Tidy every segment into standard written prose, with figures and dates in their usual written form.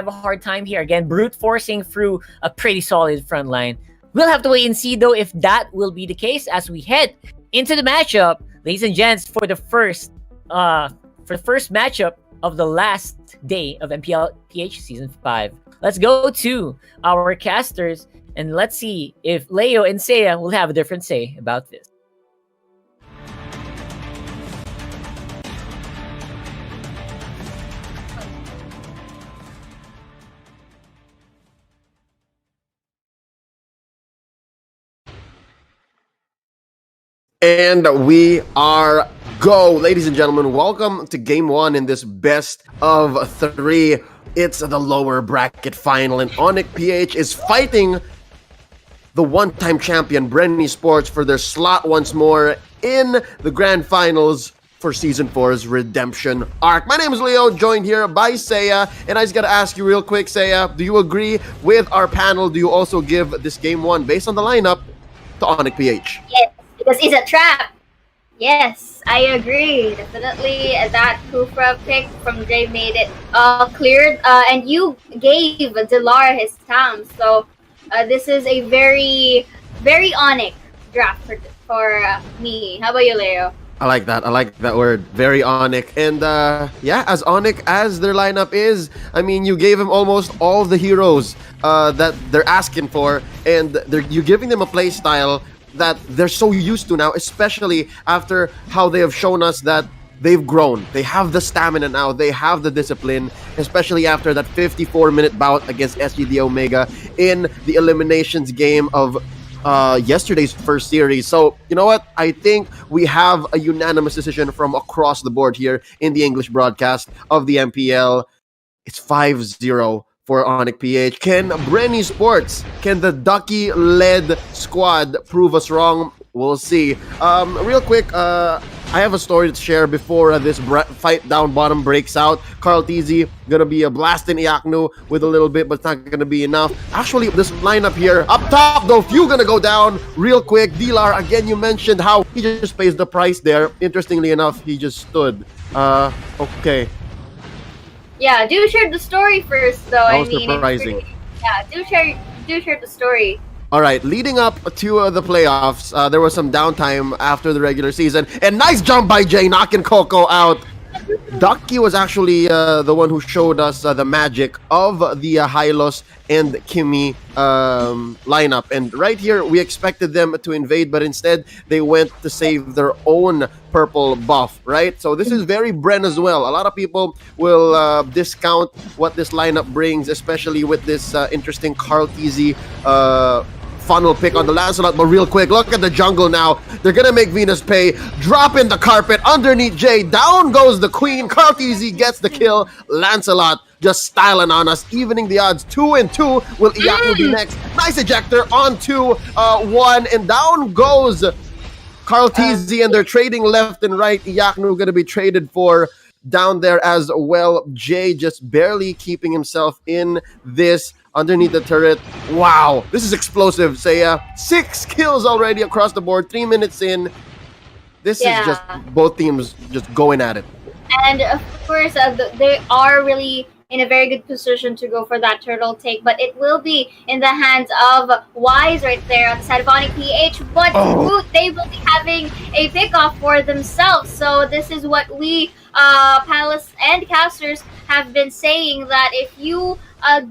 have a hard time here. Again, brute forcing through a pretty solid front line. We'll have to wait and see though if that will be the case as we head into the matchup, ladies and gents, for the first matchup of the last day of Mplph Season 5. Let's go to our casters and let's see if Leo and Seiya will have a different say about this. And we are go. Ladies and gentlemen, welcome to Game 1 in this best of 3. It's the lower bracket final, and Onic PH is fighting the one-time champion Bren Esports for their slot once more in the grand finals for Season 4's Redemption arc. My name is Leo, joined here by Seiya, and I just gotta ask you real quick, Seiya, do you agree with our panel? Do you also give this Game 1, based on the lineup, to Onic PH? Yes, because it's a trap. Yes, I agree. Definitely that Kufra pick from Jay made it cleared. And you gave Dilar his time. So this is a very, very Onic draft for me. How about you, Leo? I like that. I like that word. Very Onic. And yeah, as Onic as their lineup is, I mean, you gave them almost all the heroes that they're asking for. And you're giving them a play style that they're so used to now, especially after how they have shown us that they've grown. They have the stamina now. They have the discipline, especially after that 54-minute bout against SGD Omega in the eliminations game of yesterday's first series. So, you know what? I think we have a unanimous decision from across the board here in the English broadcast of the MPL. It's 5-0 for Onic PH. Can Bren Esports, can the Ducky-led squad prove us wrong? We'll see. Real quick, I have a story to share before this fight down bottom breaks out. Carl TZ gonna be a blasting Iaknu with a little bit, but it's not gonna be enough. Actually, this lineup here, up top though, few gonna go down real quick. Dilar, again, you mentioned how he just pays the price there. Interestingly enough, he just stood. Okay. Yeah, do share the story first, though. That was surprising. Yeah, do share the story. All right, leading up to the playoffs, there was some downtime after the regular season, and nice jump by Jay, knocking Coco out. Ducky was actually the one who showed us the magic of the Hylos and Kimi lineup. And right here, we expected them to invade, but instead, they went to save their own purple buff, right? So this is very Bren as well. A lot of people will discount what this lineup brings, especially with this interesting Carl TZ funnel pick on the Lancelot. But real quick, look at the jungle now. They're gonna make Venus pay. Drop in the carpet underneath Jay. Down goes the queen. Carl TZ gets the kill. Lancelot just styling on us, evening the odds. 2-2. Will Iyaku be next? Nice ejector on 2-1, and down goes Carl TZ, and they're trading left and right. Iyaku gonna be traded for down there as well. Jay just barely keeping himself in this underneath the turret. Wow, this is explosive, Seiya. 6 kills already across the board, 3 minutes in. This is just both teams just going at it. And of course, they are really in a very good position to go for that turtle take, but it will be in the hands of Wise right there on the side of Onic PH. But they will be having a pickoff for themselves. So this is what we panelists and casters have been saying, that if you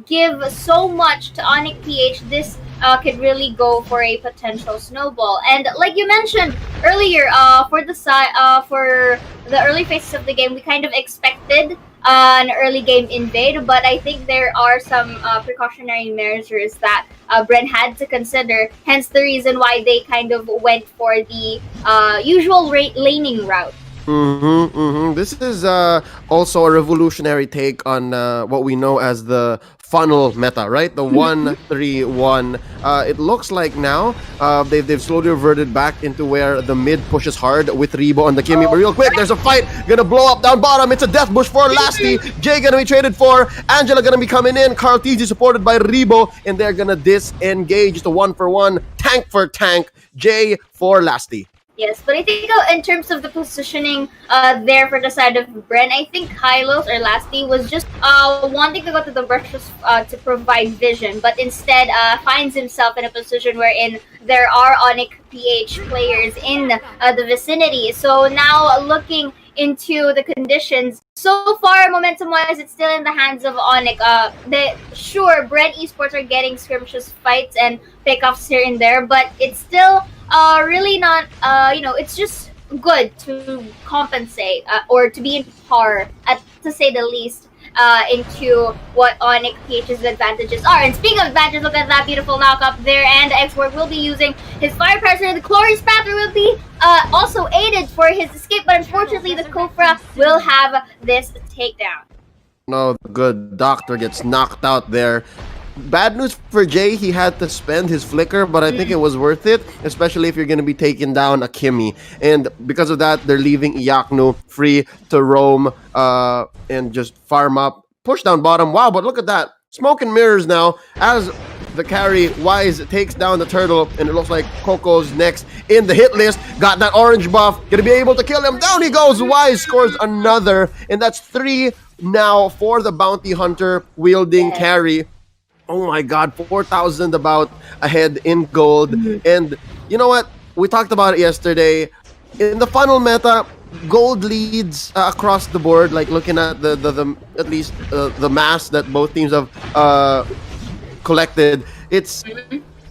give so much to Onic PH, this could really go for a potential snowball. And like you mentioned earlier, for the early phases of the game, we kind of expected an early game invade, but I think there are some precautionary measures that Bren had to consider, hence the reason why they kind of went for the usual laning route. This is also a revolutionary take on what we know as the funnel meta, right? The 1-3-1. It looks like now they've slowly reverted back into where the mid pushes hard with Rebo on the Kimi. But real quick, there's a fight gonna blow up down bottom. It's a death bush for Lasty. Jay gonna be traded for. Angela gonna be coming in. Carl TZ supported by Rebo, and they're gonna disengage. It's a 1-for-1, tank for tank. Jay for Lasty. Yes, but I think in terms of the positioning there for the side of Bren, I think Kylos or Lasty was just wanting to go to the brushes to provide vision, but instead finds himself in a position wherein there are Onic PH players in the vicinity. So now looking into the conditions, so far momentum wise, it's still in the hands of Onic. Sure, Bren Esports are getting skirmishes fights and pickoffs here and there, but it's still really not it's just good to compensate or to be in par at to say the least into what Onic PH's advantages are. And speaking of advantages, look at that beautiful knock up there, and Export will be using his fire pressure. The Glorious Panther will be also aided for his escape, but unfortunately the Kofra will have this takedown. No, the good doctor gets knocked out there. Bad news for Jay, he had to spend his flicker, but I think it was worth it, especially if you're going to be taking down a Kimmy. And because of that, they're leaving Iaknu free to roam and just farm up, push down bottom. Wow, but look at that. Smoke and mirrors now as the carry Wise takes down the turtle, and it looks like Coco's next in the hit list. Got that orange buff, gonna be able to kill him. Down he goes. Wise scores another, and that's 3 now for the bounty hunter wielding carry. Oh my god, 4,000 about ahead in gold. And you know what? We talked about it yesterday. In the funnel meta, gold leads across the board, like looking at the at least the mass that both teams have collected.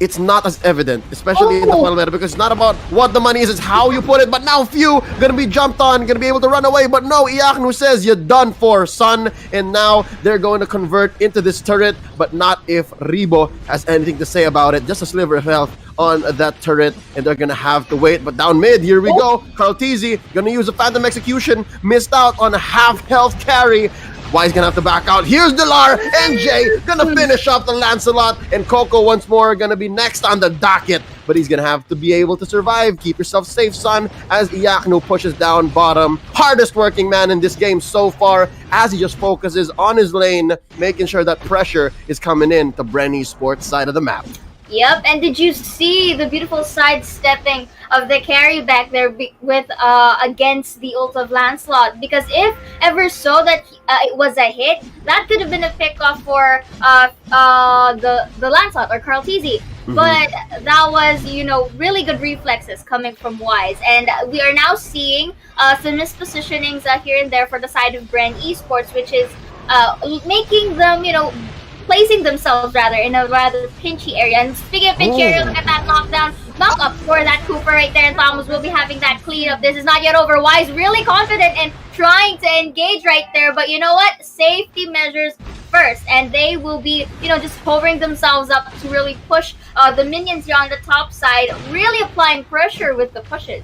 It's not as evident, especially in the funnel meta, because it's not about what the money is, it's how you put it. But now few gonna be jumped on, gonna be able to run away. But no, Iaknu says you're done for, son. And now they're going to convert into this turret, but not if Rebo has anything to say about it. Just a sliver of health on that turret, and they're gonna have to wait. But down mid, here we go. Carlteezy gonna use a Phantom Execution, missed out on a half health carry. Wise gonna have to back out. Here's Delar and Jay gonna finish off the Lancelot, and Coco once more gonna be next on the docket. But he's gonna have to be able to survive. Keep yourself safe, son, as Iaknu pushes down bottom. Hardest working man in this game so far, as he just focuses on his lane, making sure that pressure is coming in to Bren Esports side of the map. Yep, and did you see the beautiful sidestepping of the carry back there with against the ult of Lancelot? Because if ever so that it was a hit, that could have been a pickoff for the Lancelot or Carlteezy. But that was, really good reflexes coming from Wise. And we are now seeing some mispositionings here and there for the side of Bren Esports, which is making them, placing themselves rather in a rather pinchy area. And speaking of pinchy area, look at that knock up for that Cooper right there, and Thomas will be having that cleanup. This is not yet over. Wise really confident in trying to engage right there, but you know what? Safety measures first, and they will be, just hovering themselves up to really push the minions here on the top side, really applying pressure with the pushes.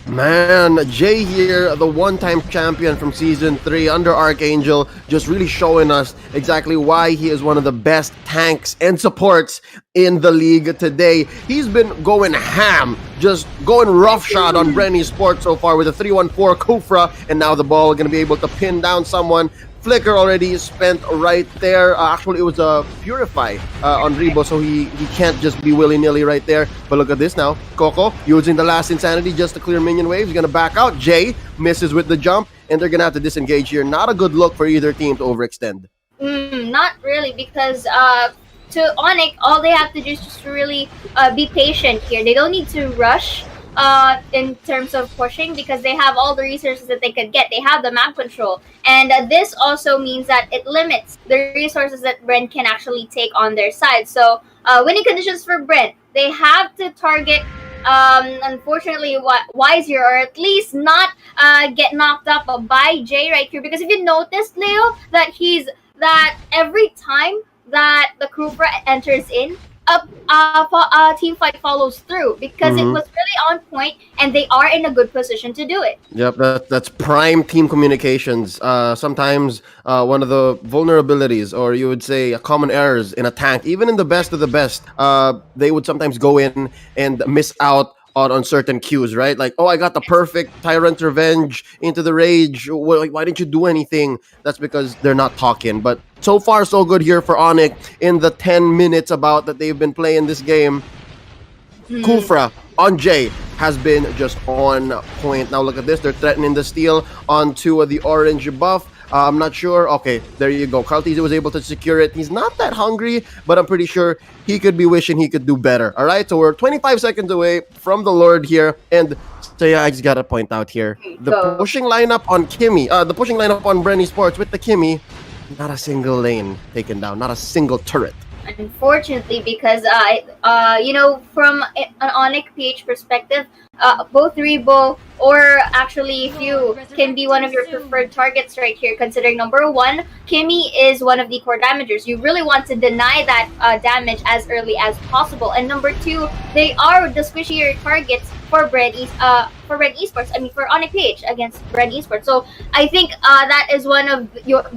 Man, Jay here, the one-time champion from Season 3 under Archangel, just really showing us exactly why he is one of the best tanks and supports in the league today. He's been going ham, just going roughshod on Bren Esports so far with a 3-1-4 Kufra, and now the ball going to be able to pin down someone. Flicker already spent right there. Actually, it was a Purify on Rebo, so he can't just be willy-nilly right there. But look at this now. Coco using the last Insanity just to clear minion waves. He's going to back out. Jay misses with the jump, and they're going to have to disengage here. Not a good look for either team to overextend. Not really, because to Onic, all they have to do is just really be patient here. They don't need to rush in terms of pushing, because they have all the resources that they could get. They have the map control, and this also means that it limits the resources that Bren can actually take on their side. So winning conditions for Bren, they have to target unfortunately Wise here, or at least not get knocked up by Jay right here, because if you noticed, Leo, that every time that the Kufra enters in, a team fight follows through, because it was really on point, and they are in a good position to do it. Yep, that's prime team communications. Sometimes one of the vulnerabilities, or you would say common errors in a tank, even in the best of the best, they would sometimes go in and miss out on certain cues, right? Like, I got the perfect Tyrant Revenge into the Rage. Why didn't you do anything? That's because they're not talking. But so far, so good here for Onic in the 10 minutes about that they've been playing this game. Kufra on Jay has been just on point. Now look at this. They're threatening the steal onto the orange buff. I'm not sure. Okay, there you go. Carlteasy was able to secure it. He's not that hungry, but I'm pretty sure he could be wishing he could do better. All right, so we're 25 seconds away from the Lord here. And so yeah, I just got to point out here. The pushing lineup on Kimmy, the pushing lineup on Bren Esports with the Kimmy, not a single lane taken down, not a single turret. Unfortunately, because from an Onic PH perspective, both Rebo or actually Few can be one of your preferred targets right here, considering number one, Kimmy is one of the core damagers. You really want to deny that damage as early as possible. And number two, they are the squishier targets for Bren Esports. I mean, for Onic PH against Bren Esports. So I think that is one of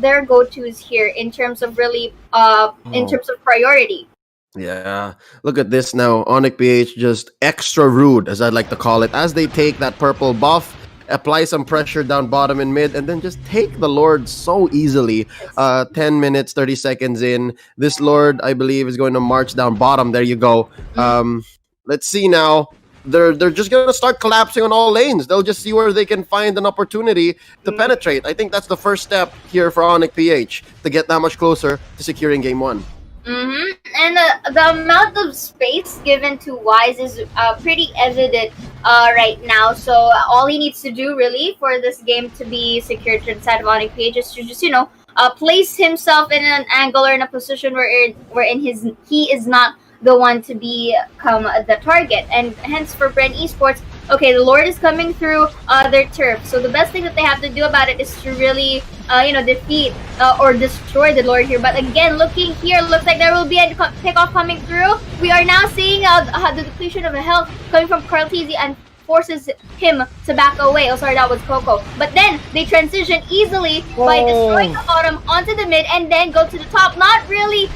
their go-tos here in terms of really in terms of priority. Yeah, look at this now. Onic PH just extra rude, as I'd like to call it, as they take that purple buff, apply some pressure down bottom and mid, and then just take the Lord so easily. 10 minutes, 30 seconds in. This Lord, I believe, is going to march down bottom. There you go. Let's see now. They're just going to start collapsing on all lanes. They'll just see where they can find an opportunity to penetrate. I think that's the first step here for Onic PH to get that much closer to securing game one. And the amount of space given to Wise is pretty evident right now. So all he needs to do really for this game to be secured inside of Onic PH is to just place himself in an angle or in a position wherein he is not the one to become the target. And hence for Bren Esports, okay, the Lord is coming through their turf. So the best thing that they have to do about it is to really, defeat or destroy the Lord here. But again, looking here, looks like there will be a pickoff coming through. We are now seeing the depletion of health coming from Carlteasy and forces him to back away. Oh, sorry, that was Coco. But then they transition easily by destroying the bottom onto the mid and then go to the top. Not really,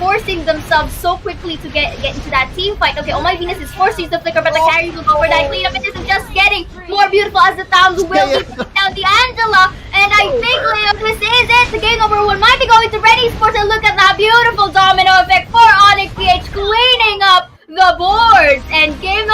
forcing themselves so quickly to get into that team fight. Okay, Oh My Venus is forced to use the flicker, but the carry will go for that cleanup. It isn't just getting more beautiful as the Towns will be putting down the Angela. And I think, Leo, this is it. The game number one might be going to Bren Esports, and look at that beautiful domino effect for Onic PH cleaning up the boards. And game number